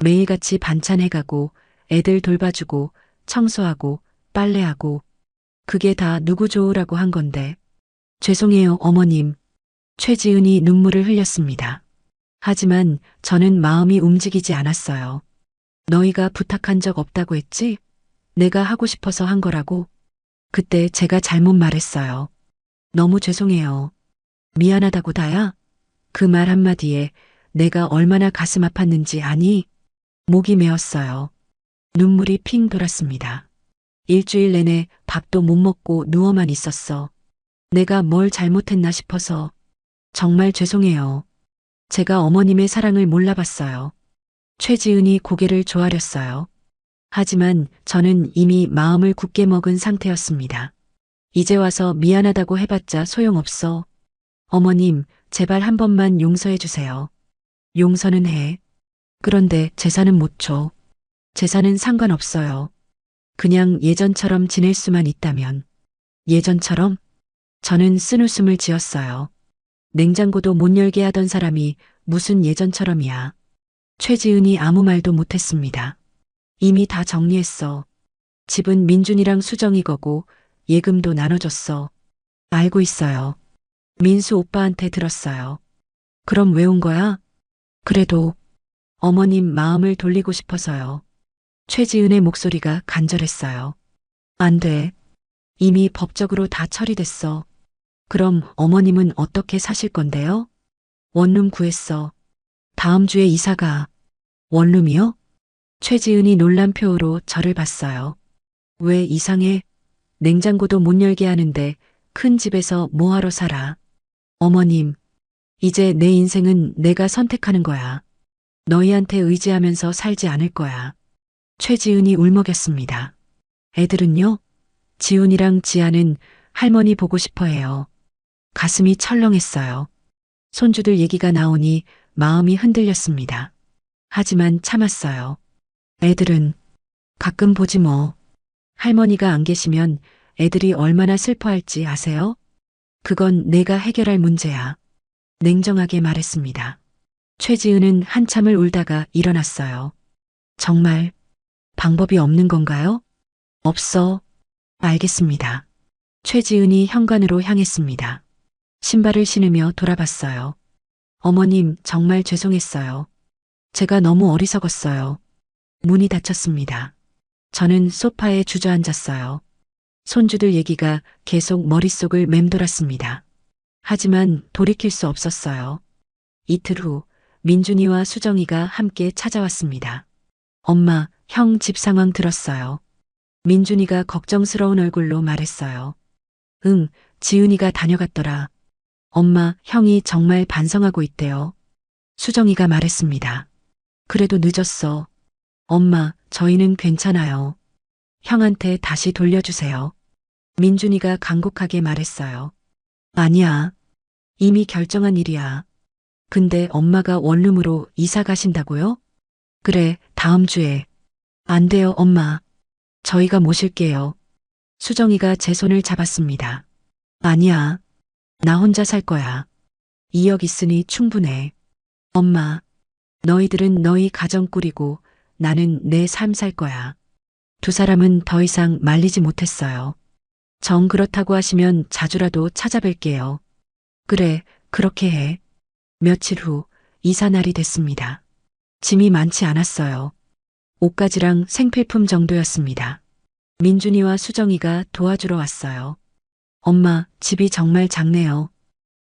매일같이 반찬해가고 애들 돌봐주고 청소하고 빨래하고 그게 다 누구 좋으라고 한 건데. 죄송해요, 어머님. 최지은이 눈물을 흘렸습니다. 하지만 저는 마음이 움직이지 않았어요. 너희가 부탁한 적 없다고 했지? 내가 하고 싶어서 한 거라고. 그때 제가 잘못 말했어요. 너무 죄송해요. 미안하다고 다야? 그 말 한마디에 내가 얼마나 가슴 아팠는지 아니? 목이 메었어요. 눈물이 핑 돌았습니다. 일주일 내내 밥도 못 먹고 누워만 있었어. 내가 뭘 잘못했나 싶어서. 정말 죄송해요. 제가 어머님의 사랑을 몰라봤어요. 최지은이 고개를 조아렸어요. 하지만 저는 이미 마음을 굳게 먹은 상태였습니다. 이제 와서 미안하다고 해봤자 소용없어. 어머님, 제발 한 번만 용서해 주세요. 용서는 해. 그런데 제사는 못 줘. 제사는 상관없어요. 그냥 예전처럼 지낼 수만 있다면. 예전처럼? 저는 쓴웃음을 지었어요. 냉장고도 못 열게 하던 사람이 무슨 예전처럼이야. 최지은이 아무 말도 못했습니다. 이미 다 정리했어. 집은 민준이랑 수정이 거고 예금도 나눠줬어. 알고 있어요. 민수 오빠한테 들었어요. 그럼 왜 온 거야? 그래도 어머님 마음을 돌리고 싶어서요. 최지은의 목소리가 간절했어요. 안 돼. 이미 법적으로 다 처리됐어. 그럼 어머님은 어떻게 사실 건데요? 원룸 구했어. 다음 주에 이사가. 원룸이요? 최지은이 놀란 표로 저를 봤어요. 왜 이상해? 냉장고도 못 열게 하는데 큰 집에서 뭐하러 살아? 어머님, 이제 내 인생은 내가 선택하는 거야. 너희한테 의지하면서 살지 않을 거야. 최지은이 울먹였습니다. 애들은요? 지훈이랑 지아는 할머니 보고 싶어 해요. 가슴이 철렁했어요. 손주들 얘기가 나오니 마음이 흔들렸습니다. 하지만 참았어요. 애들은 가끔 보지 뭐. 할머니가 안 계시면 애들이 얼마나 슬퍼할지 아세요? 그건 내가 해결할 문제야. 냉정하게 말했습니다. 최지은은 한참을 울다가 일어났어요. 정말 방법이 없는 건가요? 없어. 알겠습니다. 최지은이 현관으로 향했습니다. 신발을 신으며 돌아봤어요. 어머님, 정말 죄송했어요. 제가 너무 어리석었어요. 문이 닫혔습니다. 저는 소파에 주저앉았어요. 손주들 얘기가 계속 머릿속을 맴돌았습니다. 하지만 돌이킬 수 없었어요. 이틀 후 민준이와 수정이가 함께 찾아왔습니다. 엄마, 형 집 상황 들었어요. 민준이가 걱정스러운 얼굴로 말했어요. 응, 지은이가 다녀갔더라. 엄마, 형이 정말 반성하고 있대요. 수정이가 말했습니다. 그래도 늦었어. 엄마, 저희는 괜찮아요. 형한테 다시 돌려주세요. 민준이가 간곡하게 말했어요. 아니야. 이미 결정한 일이야. 근데 엄마가 원룸으로 이사 가신다고요? 그래, 다음 주에. 안 돼요, 엄마. 저희가 모실게요. 수정이가 제 손을 잡았습니다. 아니야. 나 혼자 살 거야. 2억 있으니 충분해. 엄마, 너희들은 너희 가정 꾸리고 나는 내 삶 살 거야. 두 사람은 더 이상 말리지 못했어요. 정 그렇다고 하시면 자주라도 찾아뵐게요. 그래, 그렇게 해. 며칠 후 이사 날이 됐습니다. 짐이 많지 않았어요. 옷가지랑 생필품 정도였습니다. 민준이와 수정이가 도와주러 왔어요. 엄마, 집이 정말 작네요.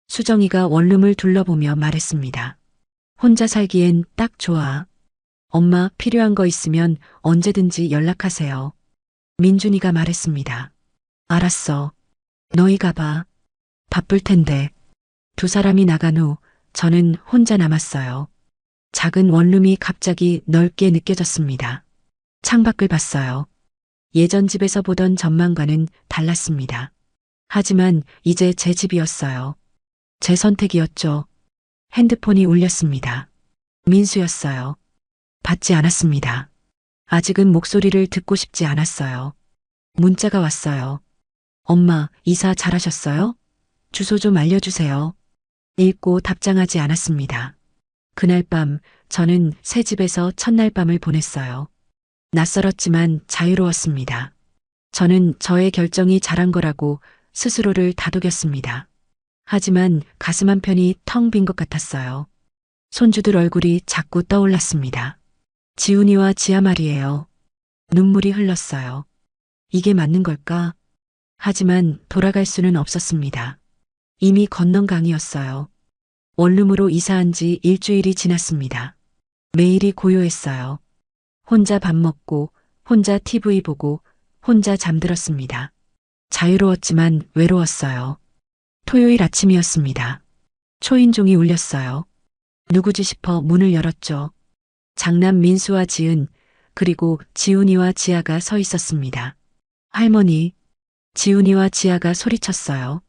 수정이가 원룸을 둘러보며 말했습니다. 혼자 살기엔 딱 좋아. 엄마, 필요한 거 있으면 언제든지 연락하세요. 민준이가 말했습니다. 알았어. 너희 가봐. 바쁠 텐데. 두 사람이 나간 후 저는 혼자 남았어요. 작은 원룸이 갑자기 넓게 느껴졌습니다. 창밖을 봤어요. 예전 집에서 보던 전망과는 달랐습니다. 하지만 이제 제 집이었어요. 제 선택이었죠. 핸드폰이 울렸습니다. 민수였어요. 받지 않았습니다. 아직은 목소리를 듣고 싶지 않았어요. 문자가 왔어요. 엄마, 이사 잘하셨어요? 주소 좀 알려주세요. 읽고 답장하지 않았습니다. 그날 밤 저는 새 집에서 첫날 밤을 보냈어요. 낯설었지만 자유로웠습니다. 저는 저의 결정이 잘한 거라고 스스로를 다독였습니다. 하지만 가슴 한편이 텅 빈 것 같았어요. 손주들 얼굴이 자꾸 떠올랐습니다. 지훈이와 지아 말이에요. 눈물이 흘렀어요. 이게 맞는 걸까? 하지만 돌아갈 수는 없었습니다. 이미 건넌 강이었어요. 원룸으로 이사한 지 일주일이 지났습니다. 매일이 고요했어요. 혼자 밥 먹고, 혼자 TV 보고, 혼자 잠들었습니다. 자유로웠지만 외로웠어요. 토요일 아침이었습니다. 초인종이 울렸어요. 누구지 싶어 문을 열었죠. 장남 민수와 지은, 그리고 지훈이와 지아가 서 있었습니다. 할머니, 지훈이와 지아가 소리쳤어요.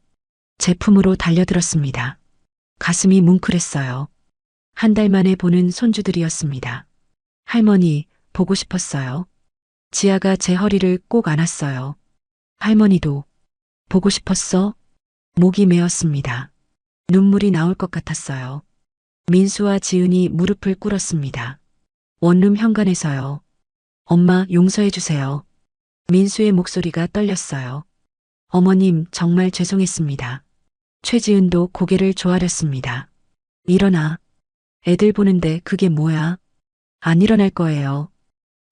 제 품으로 달려들었습니다. 가슴이 뭉클했어요. 한 달 만에 보는 손주들이었습니다. 할머니, 보고 싶었어요. 지아가 제 허리를 꼭 안았어요. 할머니도 보고 싶었어? 목이 메었습니다. 눈물이 나올 것 같았어요. 민수와 지은이 무릎을 꿇었습니다. 원룸 현관에서요. 엄마, 용서해 주세요. 민수의 목소리가 떨렸어요. 어머님, 정말 죄송했습니다. 최지은도 고개를 조아렸습니다. 일어나. 애들 보는데 그게 뭐야? 안 일어날 거예요.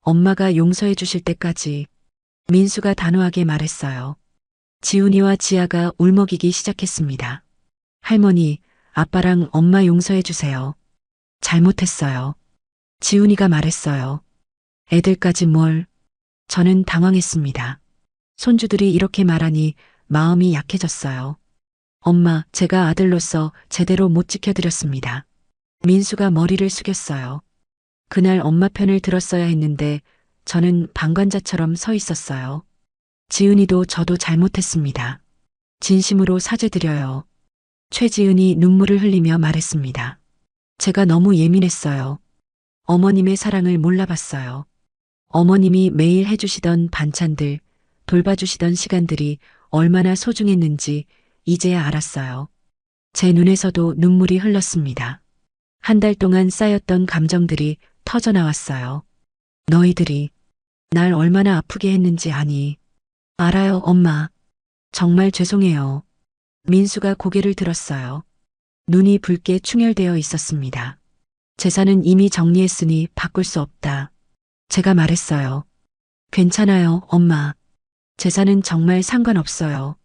엄마가 용서해 주실 때까지. 민수가 단호하게 말했어요. 지훈이와 지아가 울먹이기 시작했습니다. 할머니, 아빠랑 엄마 용서해 주세요. 잘못했어요. 지훈이가 말했어요. 애들까지 뭘. 저는 당황했습니다. 손주들이 이렇게 말하니 마음이 약해졌어요. 엄마, 제가 아들로서 제대로 못 지켜드렸습니다. 민수가 머리를 숙였어요. 그날 엄마 편을 들었어야 했는데 저는 방관자처럼 서 있었어요. 지은이도 저도 잘못했습니다. 진심으로 사죄드려요. 최지은이 눈물을 흘리며 말했습니다. 제가 너무 예민했어요. 어머님의 사랑을 몰라봤어요. 어머님이 매일 해주시던 반찬들, 돌봐주시던 시간들이 얼마나 소중했는지 이제야 알았어요. 제 눈에서도 눈물이 흘렀습니다. 한 달 동안 쌓였던 감정들이 터져나왔어요. 너희들이 날 얼마나 아프게 했는지 아니. 알아요, 엄마. 정말 죄송해요. 민수가 고개를 들었어요. 눈이 붉게 충혈되어 있었습니다. 재산은 이미 정리했으니 바꿀 수 없다. 제가 말했어요. 괜찮아요, 엄마. 재산은 정말 상관없어요.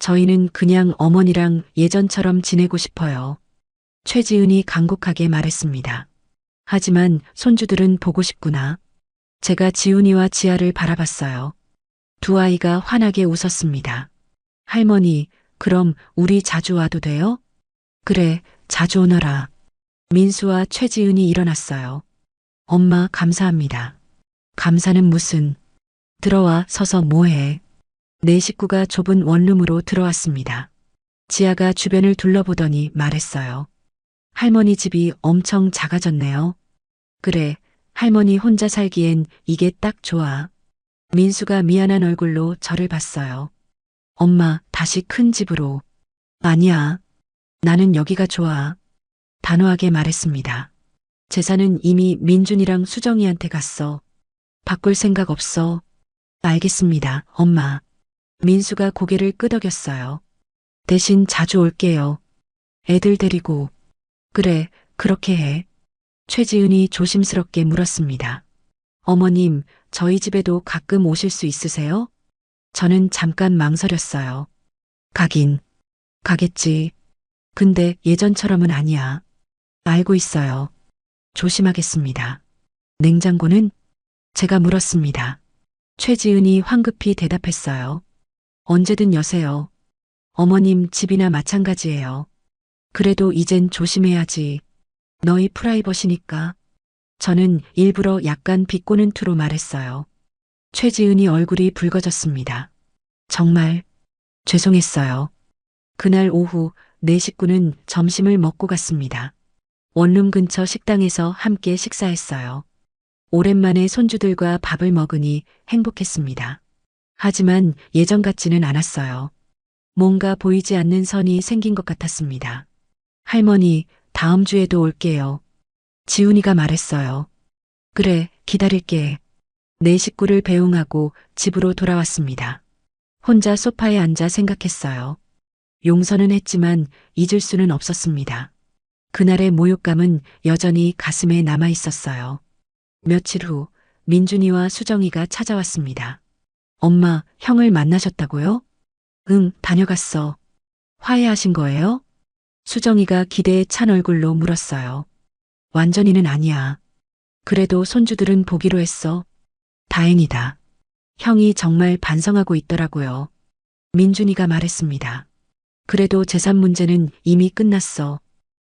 저희는 그냥 어머니랑 예전처럼 지내고 싶어요. 최지은이 간곡하게 말했습니다. 하지만 손주들은 보고 싶구나. 제가 지훈이와 지아를 바라봤어요. 두 아이가 환하게 웃었습니다. 할머니, 그럼 우리 자주 와도 돼요? 그래, 자주 오너라. 민수와 최지은이 일어났어요. 엄마, 감사합니다. 감사는 무슨. 들어와 서서 뭐해. 네 식구가 좁은 원룸으로 들어왔습니다. 지아가 주변을 둘러보더니 말했어요. 할머니 집이 엄청 작아졌네요. 그래, 할머니 혼자 살기엔 이게 딱 좋아. 민수가 미안한 얼굴로 저를 봤어요. 엄마, 다시 큰 집으로. 아니야. 나는 여기가 좋아. 단호하게 말했습니다. 재산은 이미 민준이랑 수정이한테 갔어. 바꿀 생각 없어. 알겠습니다, 엄마. 민수가 고개를 끄덕였어요. 대신 자주 올게요. 애들 데리고. 그래, 그렇게 해. 최지은이 조심스럽게 물었습니다. 어머님, 저희 집에도 가끔 오실 수 있으세요? 저는 잠깐 망설였어요. 가긴. 가겠지. 근데 예전처럼은 아니야. 알고 있어요. 조심하겠습니다. 냉장고는? 제가 물었습니다. 최지은이 황급히 대답했어요. 언제든 여세요. 어머님 집이나 마찬가지예요. 그래도 이젠 조심해야지. 너희 프라이버시니까. 저는 일부러 약간 비꼬는 투로 말했어요. 최지은이 얼굴이 붉어졌습니다. 정말 죄송했어요. 그날 오후 네 식구는 점심을 먹고 갔습니다. 원룸 근처 식당에서 함께 식사했어요. 오랜만에 손주들과 밥을 먹으니 행복했습니다. 하지만 예전 같지는 않았어요. 뭔가 보이지 않는 선이 생긴 것 같았습니다. 할머니, 다음 주에도 올게요. 지훈이가 말했어요. 그래, 기다릴게. 네 식구를 배웅하고 집으로 돌아왔습니다. 혼자 소파에 앉아 생각했어요. 용서는 했지만 잊을 수는 없었습니다. 그날의 모욕감은 여전히 가슴에 남아 있었어요. 며칠 후 민준이와 수정이가 찾아왔습니다. 엄마, 형을 만나셨다고요? 응, 다녀갔어. 화해하신 거예요? 수정이가 기대에 찬 얼굴로 물었어요. 완전히는 아니야. 그래도 손주들은 보기로 했어. 다행이다. 형이 정말 반성하고 있더라고요. 민준이가 말했습니다. 그래도 재산 문제는 이미 끝났어.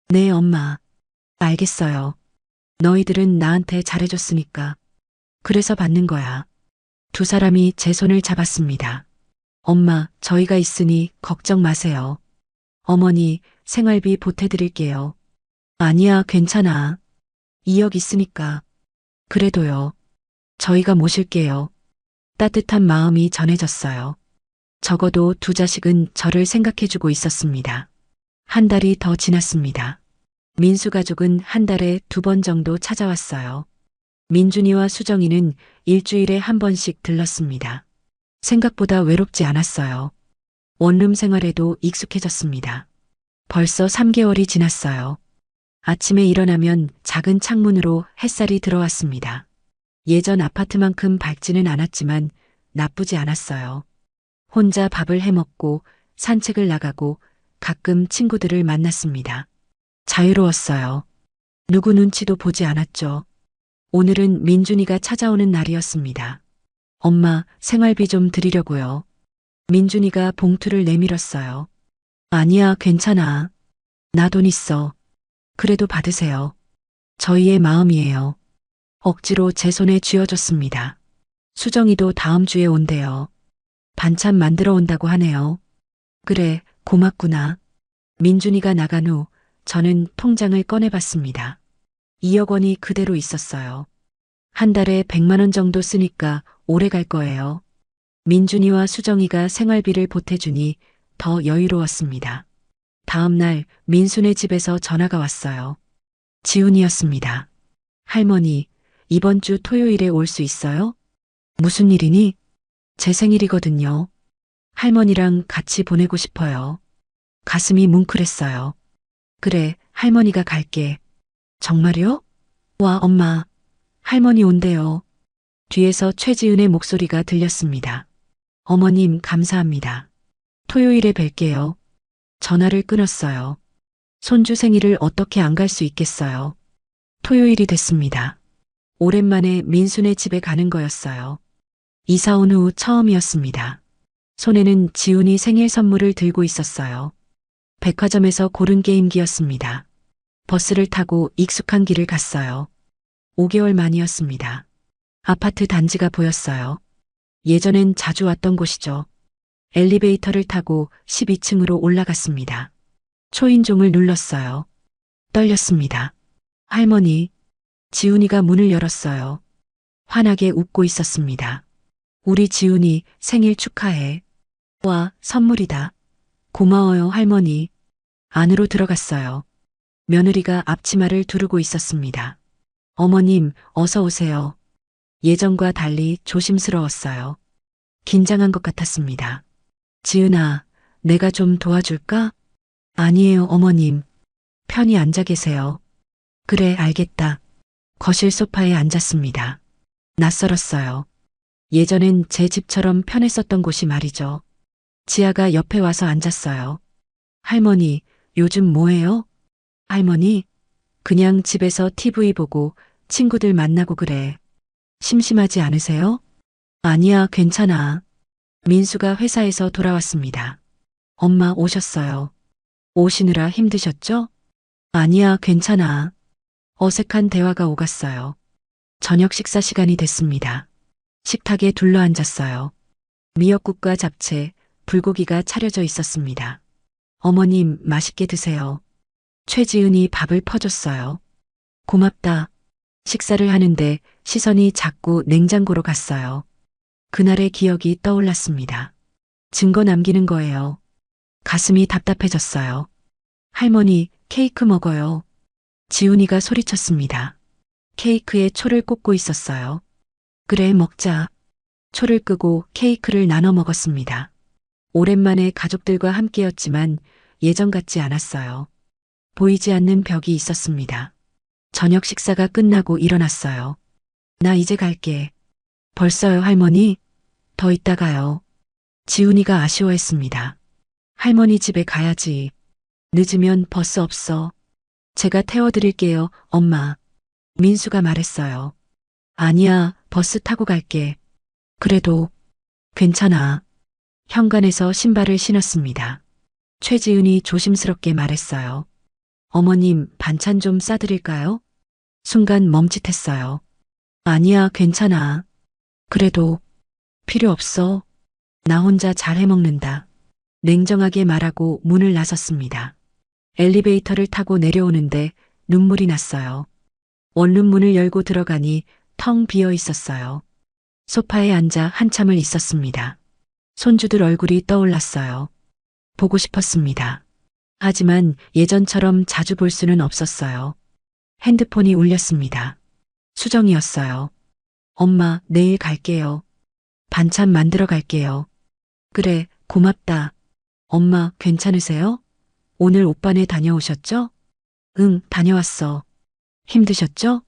네, 엄마. 알겠어요. 너희들은 나한테 잘해줬으니까. 그래서 받는 거야. 두 사람이 제 손을 잡았습니다. 엄마, 저희가 있으니 걱정 마세요. 어머니, 생활비 보태드릴게요. 아니야, 괜찮아. 2억 있으니까. 그래도요. 저희가 모실게요. 따뜻한 마음이 전해졌어요. 적어도 두 자식은 저를 생각해주고 있었습니다. 한 달이 더 지났습니다. 민수 가족은 한 달에 2번 정도 찾아왔어요. 민준이와 수정이는 일주일에 한 번씩 들렀습니다. 생각보다 외롭지 않았어요. 원룸 생활에도 익숙해졌습니다. 벌써 3개월이 지났어요. 아침에 일어나면 작은 창문으로 햇살이 들어왔습니다. 예전 아파트만큼 밝지는 않았지만 나쁘지 않았어요. 혼자 밥을 해 먹고 산책을 나가고 가끔 친구들을 만났습니다. 자유로웠어요. 누구 눈치도 보지 않았죠. 오늘은 민준이가 찾아오는 날이었습니다. 엄마, 생활비 좀 드리려고요. 민준이가 봉투를 내밀었어요. 아니야, 괜찮아. 나 돈 있어. 그래도 받으세요. 저희의 마음이에요. 억지로 제 손에 쥐어줬습니다. 수정이도 다음 주에 온대요. 반찬 만들어 온다고 하네요. 그래, 고맙구나. 민준이가 나간 후 저는 통장을 꺼내봤습니다. 2억 원이 그대로 있었어요. 한 달에 100만 원 정도 쓰니까 오래 갈 거예요. 민준이와 수정이가 생활비를 보태주니 더 여유로웠습니다. 다음 날 민수네 집에서 전화가 왔어요. 지훈이었습니다. 할머니, 이번 주 토요일에 올 수 있어요? 무슨 일이니? 제 생일이거든요. 할머니랑 같이 보내고 싶어요. 가슴이 뭉클했어요. 그래, 할머니가 갈게. 정말요? 와, 엄마. 할머니 온대요. 뒤에서 최지은의 목소리가 들렸습니다. 어머님, 감사합니다. 토요일에 뵐게요. 전화를 끊었어요. 손주 생일을 어떻게 안 갈 수 있겠어요. 토요일이 됐습니다. 오랜만에 민수네 집에 가는 거였어요. 이사 온 후 처음이었습니다. 손에는 지훈이 생일 선물을 들고 있었어요. 백화점에서 고른 게임기였습니다. 버스를 타고 익숙한 길을 갔어요. 5개월 만이었습니다. 아파트 단지가 보였어요. 예전엔 자주 왔던 곳이죠. 엘리베이터를 타고 12층으로 올라갔습니다. 초인종을 눌렀어요. 떨렸습니다. 할머니, 지훈이가 문을 열었어요. 환하게 웃고 있었습니다. 우리 지훈이 생일 축하해. 와, 선물이다. 고마워요, 할머니. 안으로 들어갔어요. 며느리가 앞치마를 두르고 있었습니다. 어머님, 어서 오세요. 예전과 달리 조심스러웠어요. 긴장한 것 같았습니다. 지은아, 내가 좀 도와줄까? 아니에요, 어머님. 편히 앉아 계세요. 그래, 알겠다. 거실 소파에 앉았습니다. 낯설었어요. 예전엔 제 집처럼 편했었던 곳이 말이죠. 지아가 옆에 와서 앉았어요. 할머니, 요즘 뭐해요? 할머니, 그냥 집에서 TV 보고 친구들 만나고 그래. 심심하지 않으세요? 아니야, 괜찮아. 민수가 회사에서 돌아왔습니다. 엄마 오셨어요. 오시느라 힘드셨죠? 아니야, 괜찮아. 어색한 대화가 오갔어요. 저녁 식사 시간이 됐습니다. 식탁에 둘러앉았어요. 미역국과 잡채, 불고기가 차려져 있었습니다. 어머님, 맛있게 드세요. 최지은이 밥을 퍼줬어요. 고맙다. 식사를 하는데 시선이 자꾸 냉장고로 갔어요. 그날의 기억이 떠올랐습니다. 증거 남기는 거예요. 가슴이 답답해졌어요. 할머니, 케이크 먹어요. 지훈이가 소리쳤습니다. 케이크에 초를 꽂고 있었어요. 그래, 먹자. 초를 끄고 케이크를 나눠 먹었습니다. 오랜만에 가족들과 함께였지만 예전 같지 않았어요. 보이지 않는 벽이 있었습니다. 저녁 식사가 끝나고 일어났어요. 나 이제 갈게. 벌써요, 할머니? 더 있다 가요. 지훈이가 아쉬워했습니다. 할머니 집에 가야지. 늦으면 버스 없어. 제가 태워드릴게요, 엄마. 민수가 말했어요. 아니야, 버스 타고 갈게. 그래도 괜찮아. 현관에서 신발을 신었습니다. 최지은이 조심스럽게 말했어요. 어머님, 반찬 좀 싸드릴까요? 순간 멈칫했어요. 아니야, 괜찮아. 그래도 필요 없어. 나 혼자 잘 해먹는다. 냉정하게 말하고 문을 나섰습니다. 엘리베이터를 타고 내려오는데 눈물이 났어요. 원룸 문을 열고 들어가니 텅 비어 있었어요. 소파에 앉아 한참을 있었습니다. 손주들 얼굴이 떠올랐어요. 보고 싶었습니다. 하지만 예전처럼 자주 볼 수는 없었어요. 핸드폰이 울렸습니다. 수정이었어요. 엄마, 내일 갈게요. 반찬 만들어 갈게요. 그래, 고맙다. 엄마, 괜찮으세요? 오늘 오빠네 다녀오셨죠? 응, 다녀왔어. 힘드셨죠?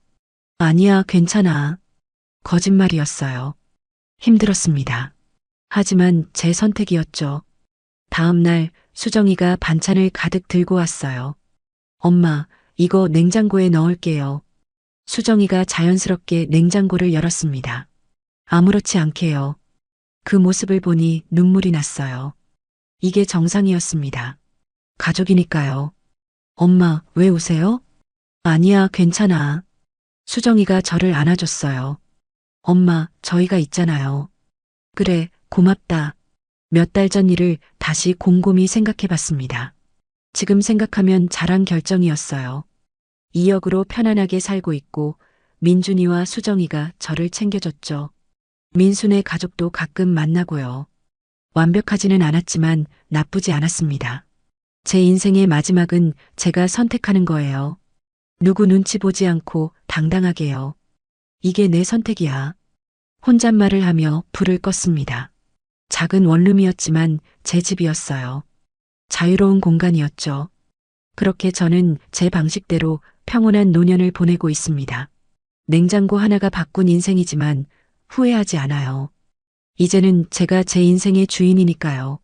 아니야, 괜찮아. 거짓말이었어요. 힘들었습니다. 하지만 제 선택이었죠. 다음 날 수정이가 반찬을 가득 들고 왔어요. 엄마, 이거 냉장고에 넣을게요. 수정이가 자연스럽게 냉장고를 열었습니다. 아무렇지 않게요. 그 모습을 보니 눈물이 났어요. 이게 정상이었습니다. 가족이니까요. 엄마, 왜 우세요? 아니야, 괜찮아. 수정이가 저를 안아줬어요. 엄마, 저희가 있잖아요. 그래, 고맙다. 몇 달 전 일을 다시 곰곰이 생각해 봤습니다. 지금 생각하면 잘한 결정이었어요. 2억으로 편안하게 살고 있고 민준이와 수정이가 저를 챙겨줬죠. 민수네 가족도 가끔 만나고요. 완벽하지는 않았지만 나쁘지 않았습니다. 제 인생의 마지막은 제가 선택하는 거예요. 누구 눈치 보지 않고 당당하게요. 이게 내 선택이야. 혼잣말을 하며 불을 껐습니다. 작은 원룸이었지만 제 집이었어요. 자유로운 공간이었죠. 그렇게 저는 제 방식대로 평온한 노년을 보내고 있습니다. 냉장고 하나가 바꾼 인생이지만 후회하지 않아요. 이제는 제가 제 인생의 주인이니까요.